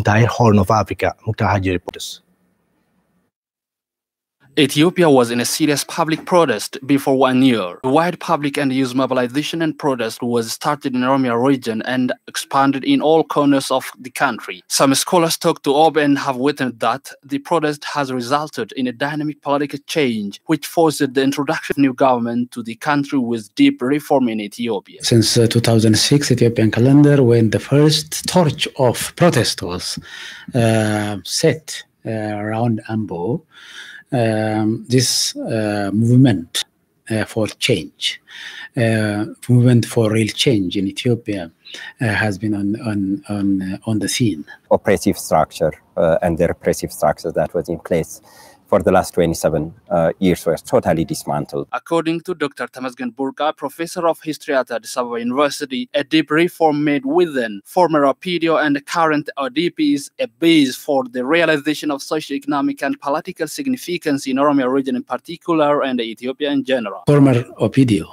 entire Horn of Africa. Mukhtar Haji reports. Ethiopia was in a serious public protest before 1 year. The wide public and youth mobilization and protest was started in the Oromia region and expanded in all corners of the country. Some scholars talked to OBN have witnessed that the protest has resulted in a dynamic political change, which forced the introduction of new government to the country with deep reform in Ethiopia. Since 2006 Ethiopian calendar, when the first torch of protest was set around Ambo, this movement for change, movement for real change in Ethiopia has been on the scene. Oppressive structure and the repressive structure that was in place for the last 27 years were totally dismantled. According to Dr. Tamasgen Burka, professor of history at Addis Ababa University, a deep reform made within former OPDO and current ODP is a base for the realization of socio-economic and political significance in Oromia region in particular and Ethiopia in general. Former OPDO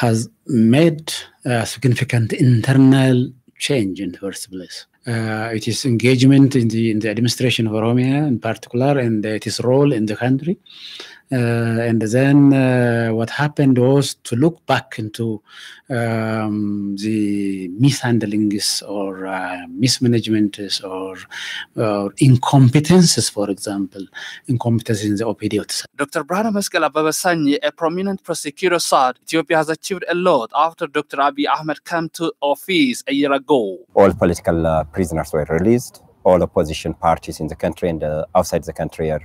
has made a significant internal change in the first place. It is engagement in the administration of Oromia in particular, and it is role in the country. And then what happened was to look back into the mishandlings or mismanagements or incompetences, for example, incompetence in the OPDO. Dr. Brahma Meskel Ababasanyi, a prominent prosecutor, said Ethiopia has achieved a lot after Dr. Abiy Ahmed came to office a year ago. All political prisoners were released. All opposition parties in the country and outside the country are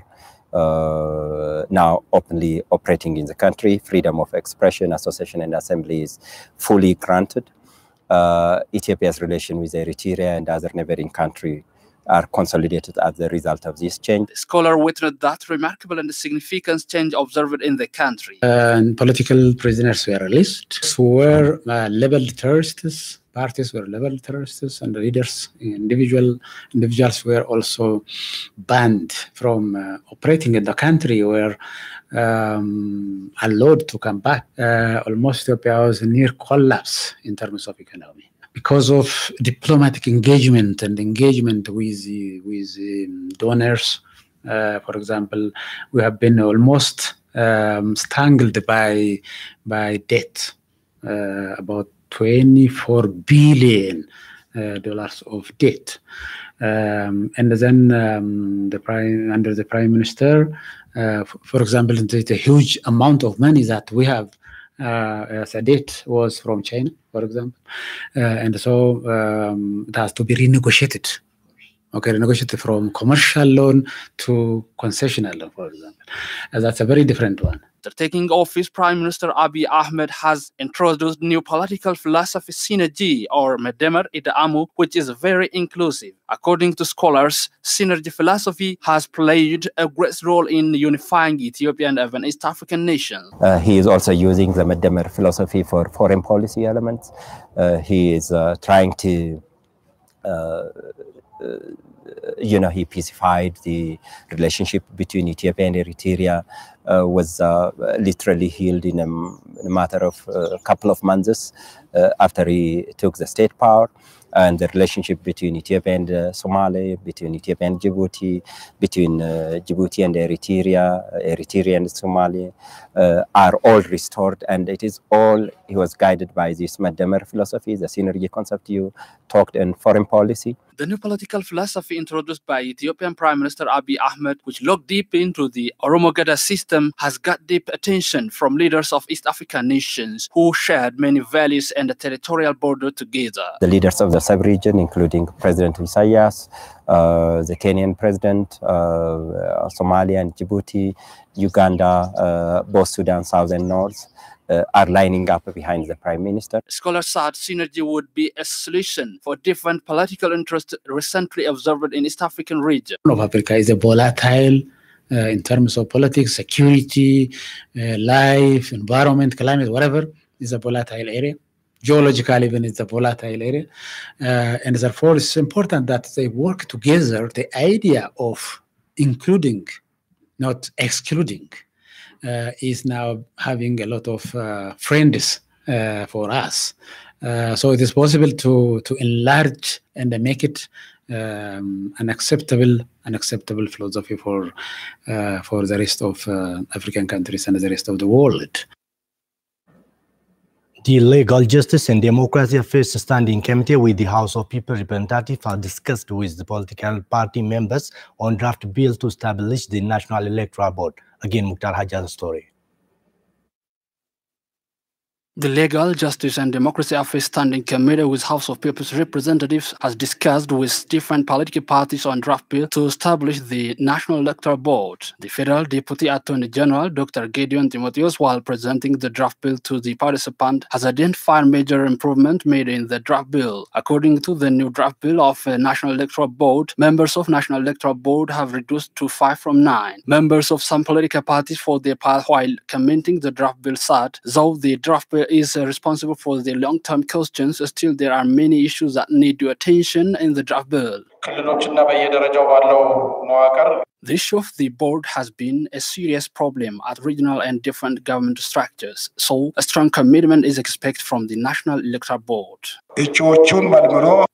now openly operating in the country. Freedom of expression, association, and assembly is fully granted. Ethiopia's relation with Eritrea and other neighboring countries are consolidated as a result of this change. The scholar witnessed that remarkable and significant change observed in the country. Political prisoners were released, who were labeled terrorists. Parties were labeled terrorists, and leaders, individuals were also banned from operating in the country, were allowed to come back. Almost Ethiopia was near collapse in terms of economy because of diplomatic engagement and engagement with donors. For example, we have been almost strangled by debt, about $24 billion of debt, and then under the prime minister, for example, the huge amount of money that we have as a debt was from China, for example, and so it has to be renegotiated. Okay, renegotiated from commercial loan to concessional loan, for example. That's a very different one. After taking office, Prime Minister Abiy Ahmed has introduced new political philosophy, synergy or Medemer Idaamu, which is very inclusive. According to scholars, synergy philosophy has played a great role in unifying Ethiopia and even East African nations. He is also using the Medemer philosophy for foreign policy elements. He is trying to he pacified the relationship between Ethiopia and Eritrea, was literally healed in a matter of a couple of months after he took the state power. And the relationship between Ethiopia and Somalia, between Ethiopia and Djibouti, between Djibouti and Eritrea and Somalia are all restored. And it is all, he was guided by this Medemer philosophy, the synergy concept you talked in foreign policy. The new political philosophy introduced by Ethiopian Prime Minister Abiy Ahmed, which looked deep into the Oromogada system, has got deep attention from leaders of East African nations who shared many values and a territorial border together. The leaders of the sub-region, including President Isaias, the Kenyan president, Somalia and Djibouti, Uganda, both Sudan, South and North, are lining up behind the Prime Minister. Scholars said synergy would be a solution for different political interests recently observed in East African region. Of Africa is a volatile in terms of politics, security, life, environment, climate, whatever, is a volatile area. Geological even is a volatile area. And therefore it's important that they work together. The idea of including, not excluding, is now having a lot of friends for us. So it is possible to enlarge and make it unacceptable philosophy for the rest of African countries and the rest of the world. The Legal Justice and Democracy Affairs Standing Committee with the House of People Representatives have discussed with the political party members on draft bill to establish the National Electoral Board. Again, Mukhtar Hajja's story. The Legal, Justice and Democracy Affairs Standing Committee with House of People's Representatives has discussed with different political parties on draft bill to establish the National Electoral Board. The Federal Deputy Attorney General, Dr. Gideon Timotheus, while presenting the draft bill to the participant, has identified major improvement made in the draft bill. According to the new draft bill of a National Electoral Board, members of National Electoral Board have reduced to 5 from 9. Members of some political parties for their part, while commenting the draft bill, said, though the draft bill is responsible for the long-term questions, still there are many issues that need your attention in the draft bill. The issue of the board has been a serious problem at regional and different government structures, so a strong commitment is expected from the National Electoral Board. It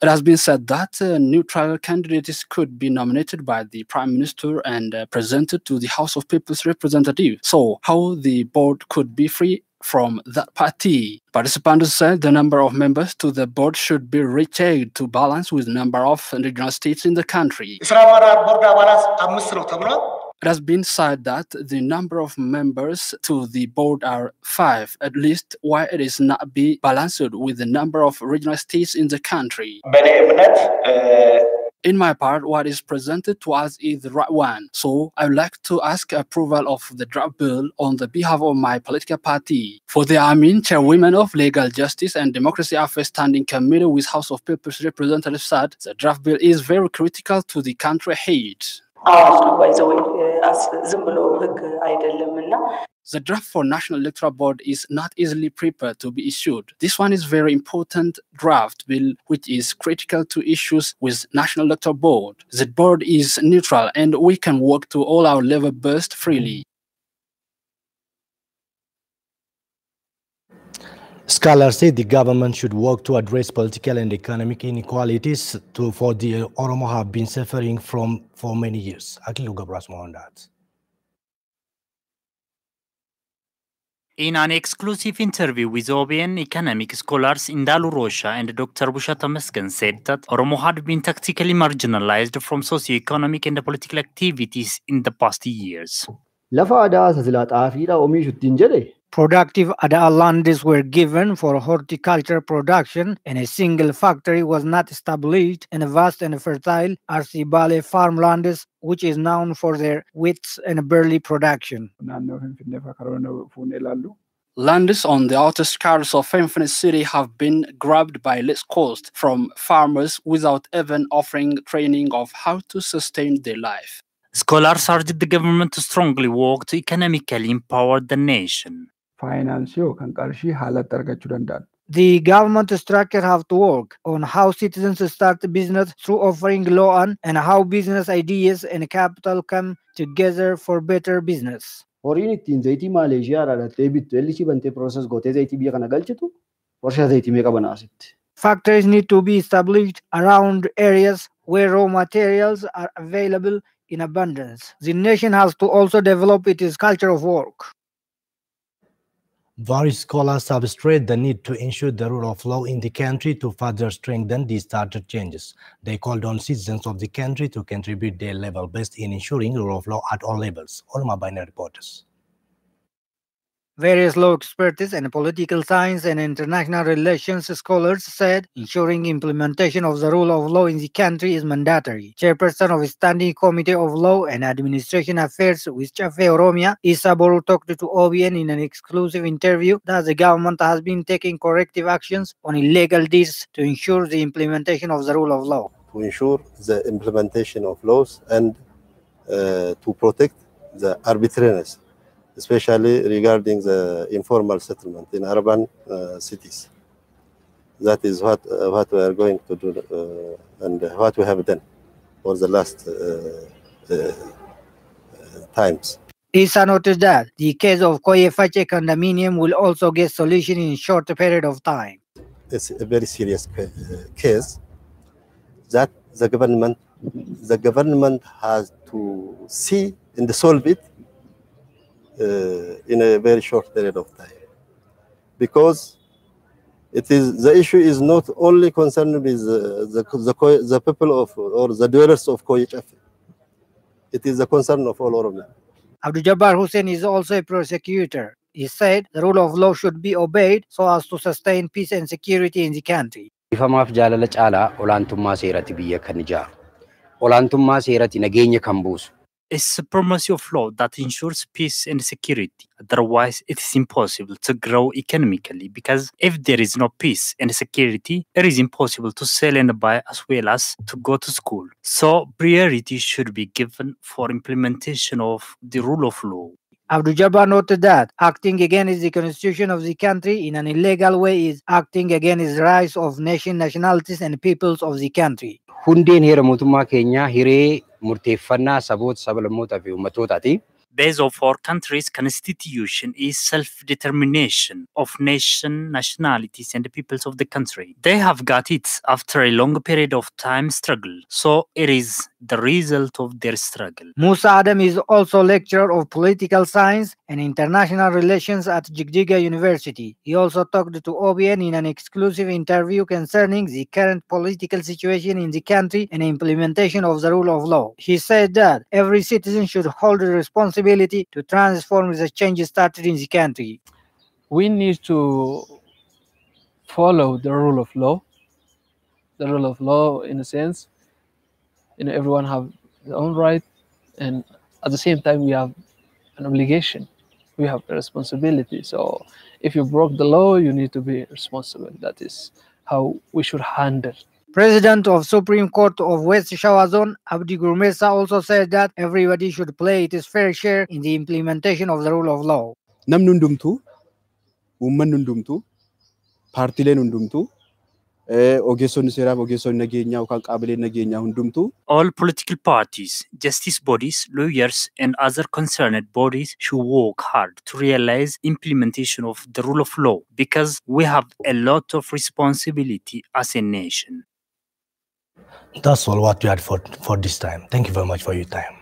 has been said that neutral candidates could be nominated by the Prime Minister and presented to the House of People's Representatives. So, how the board could be free from that party? Participants said the number of members to the board should be rechecked to balance with the number of regional states in the country. It has been said that the number of members to the board are 5, at least, why it is not be balanced with the number of regional states in the country. In my part, what is presented to us is the right one. So I would like to ask approval of the draft bill on the behalf of my political party. For the chairwoman of Legal Justice and Democracy Affairs Standing Committee with House of People's Representatives, said the draft bill is very critical to the country ahead. The draft for National Electoral Board is not easily prepared to be issued. This one is very important draft bill which is critical to issues with National Electoral Board. The board is neutral and we can work to all our level best freely. Scholars say the government should work to address political and economic inequalities for the Oromo have been suffering from for many years. Akilu Gabras more on that. In an exclusive interview with OBN, economic scholars Indalu Rosha and Dr. Bushata Mesken said that Oromo had been tactically marginalized from socio-economic and political activities in the past years. Productive Ada lands were given for horticulture production and a single factory was not established in a vast and fertile Arsibale farmlands, which is known for their wheat and barley production. Lands on the outskirts of Finfinite City have been grabbed by less cost from farmers without even offering training of how to sustain their life. Scholars urged the government to strongly work to economically empower the nation. The government structure have to work on how citizens start a business through offering loan and how business ideas and capital come together for better business. Factories need to be established around areas where raw materials are available in abundance. The nation has to also develop its culture of work. Various scholars have stressed the need to ensure the rule of law in the country to further strengthen the started changes. They called on citizens of the country to contribute their level best in ensuring rule of law at all levels. All my binary reporters. Various law experts and political science and international relations scholars said ensuring implementation of the rule of law in the country is mandatory. Chairperson of Standing Committee of Law and Administration Affairs with Chafe Oromia, Issa Boru, talked to OBN in an exclusive interview that the government has been taking corrective actions on illegal deeds to ensure the implementation of the rule of law. To ensure the implementation of laws and to protect the arbitrariness, especially regarding the informal settlement in urban cities. That is what we are going to do and what we have done for the last times. Issa noted that the case of Koyefache condominium will also get solution in a short period of time. It's a very serious case that the government has to see and solve it in a very short period of time, because the issue is not only concerned with the people of or the dwellers of Koyich. It is a concern of all Oromia. Abdul Jabbar Hussein is also a prosecutor. He said the rule of law should be obeyed so as to sustain peace and security in the country. Ifamaaf jaalala caalaa olaantummaa seeratti biyya kan ijaaru. Olaantummaa seeratti nageenya kan buusu. A supremacy of law that ensures peace and security. Otherwise, it is impossible to grow economically, because if there is no peace and security, it is impossible to sell and buy as well as to go to school. So, priority should be given for implementation of the rule of law. Abdul Jabbar noted that acting against the constitution of the country in an illegal way is acting against the rights of nationalities and peoples of the country. Hundeen heera mootummaa keenyaa hiree murteeffannaa saboota sablammootaa fi uummattootaati. Base of our country's constitution is self-determination of nation, nationalities, and the peoples of the country. They have got it after a long period of time struggle, so it is the result of their struggle. Musa Adam is also lecturer of political science and international relations at Jigjiga University. He also talked to OBN in an exclusive interview concerning the current political situation in the country and implementation of the rule of law. He said that every citizen should hold the responsibility to transform the changes started in the country. We need to follow the rule of law. The rule of law, in a sense, everyone have their own right, and at the same time we have an obligation. We have a responsibility. So if you broke the law, you need to be responsible. That is how we should handle. President of Supreme Court of West Shawa Zone, Abdi Gurmesa, also said that everybody should play its fair share in the implementation of the rule of law. Namni hundumtuu, uummanni hundumtuu, paartileen hundumtuu, ogeessonni seeraa, ogeessonni nageenyaa yookaan qaabileen nageenyaa hundumtuu. All political parties, justice bodies, lawyers, and other concerned bodies should work hard to realize implementation of the rule of law, because we have a lot of responsibility as a nation. That's all what we had for this time. Thank you very much for your time.